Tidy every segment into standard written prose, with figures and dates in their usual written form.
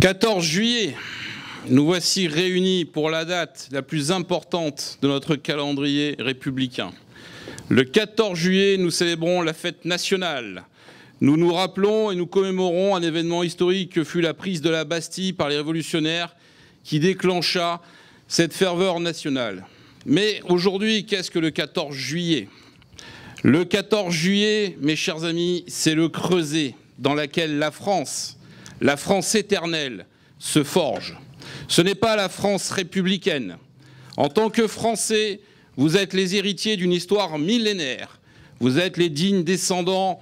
14 juillet, nous voici réunis pour la date la plus importante de notre calendrier républicain. Le 14 juillet, nous célébrons la fête nationale. Nous nous rappelons et nous commémorons un événement historique que fut la prise de la Bastille par les révolutionnaires qui déclencha cette ferveur nationale. Mais aujourd'hui, qu'est-ce que le 14 juillet? Le 14 juillet, mes chers amis, c'est le creuset dans lequel la France éternelle, se forge. Ce n'est pas la France républicaine. En tant que Français, vous êtes les héritiers d'une histoire millénaire. Vous êtes les dignes descendants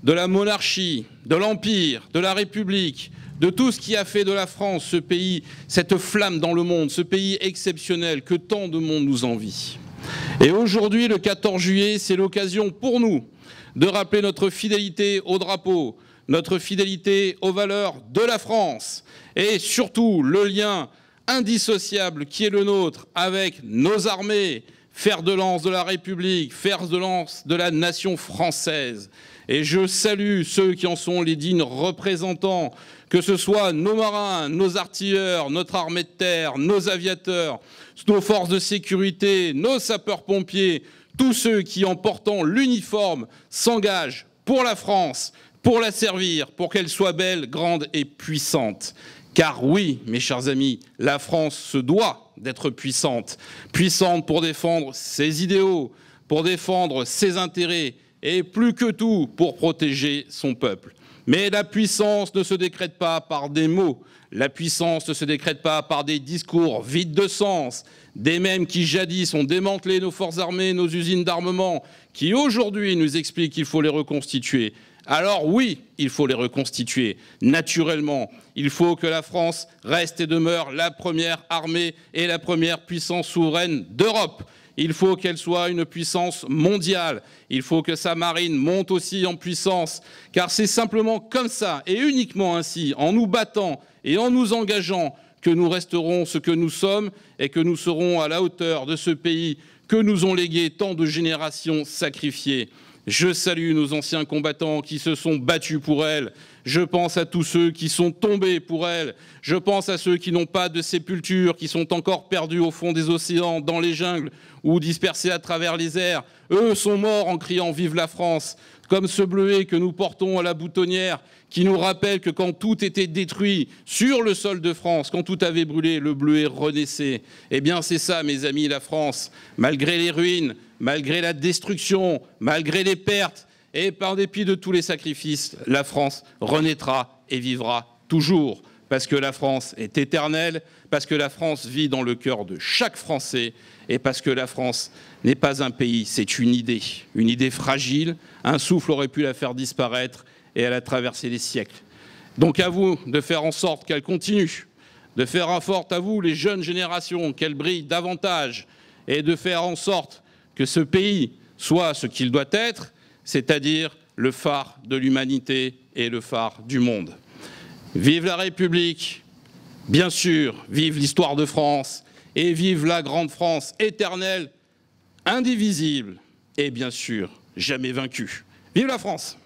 de la monarchie, de l'Empire, de la République, de tout ce qui a fait de la France ce pays, cette flamme dans le monde, ce pays exceptionnel que tant de monde nous envie. Et aujourd'hui, le 14 juillet, c'est l'occasion pour nous de rappeler notre fidélité au drapeau, notre fidélité aux valeurs de la France et surtout le lien indissociable qui est le nôtre avec nos armées, fer de lance de la République, fer de lance de la nation française. Et je salue ceux qui en sont les dignes représentants, que ce soit nos marins, nos artilleurs, notre armée de terre, nos aviateurs, nos forces de sécurité, nos sapeurs-pompiers, tous ceux qui, en portant l'uniforme, s'engagent pour la France, pour la servir, pour qu'elle soit belle, grande et puissante. Car oui, mes chers amis, la France se doit d'être puissante. Puissante pour défendre ses idéaux, pour défendre ses intérêts et plus que tout pour protéger son peuple. Mais la puissance ne se décrète pas par des mots. La puissance ne se décrète pas par des discours vides de sens, des mêmes qui jadis ont démantelé nos forces armées, nos usines d'armement, qui aujourd'hui nous expliquent qu'il faut les reconstituer. Alors oui, il faut les reconstituer. Naturellement, il faut que la France reste et demeure la première armée et la première puissance souveraine d'Europe. Il faut qu'elle soit une puissance mondiale. Il faut que sa marine monte aussi en puissance. Car c'est simplement comme ça et uniquement ainsi, en nous battant et en nous engageant, que nous resterons ce que nous sommes et que nous serons à la hauteur de ce pays que nous ont légué tant de générations sacrifiées. Je salue nos anciens combattants qui se sont battus pour elle. Je pense à tous ceux qui sont tombés pour elle. Je pense à ceux qui n'ont pas de sépulture, qui sont encore perdus au fond des océans, dans les jungles ou dispersés à travers les airs. Eux sont morts en criant « Vive la France !» comme ce bleuet que nous portons à la boutonnière, qui nous rappelle que quand tout était détruit sur le sol de France, quand tout avait brûlé, le bleuet renaissait. Eh bien c'est ça, mes amis, la France. Malgré les ruines, malgré la destruction, malgré les pertes, et par dépit de tous les sacrifices, la France renaîtra et vivra toujours. Parce que la France est éternelle, parce que la France vit dans le cœur de chaque Français, et parce que la France n'est pas un pays, c'est une idée fragile. Un souffle aurait pu la faire disparaître, et elle a traversé les siècles. Donc à vous de faire en sorte qu'elle continue, de faire en sorte à vous, les jeunes générations, qu'elle brille davantage, et de faire en sorte que ce pays soit ce qu'il doit être, c'est-à-dire le phare de l'humanité et le phare du monde. Vive la République, bien sûr, vive l'histoire de France et vive la grande France éternelle, indivisible et bien sûr jamais vaincue. Vive la France!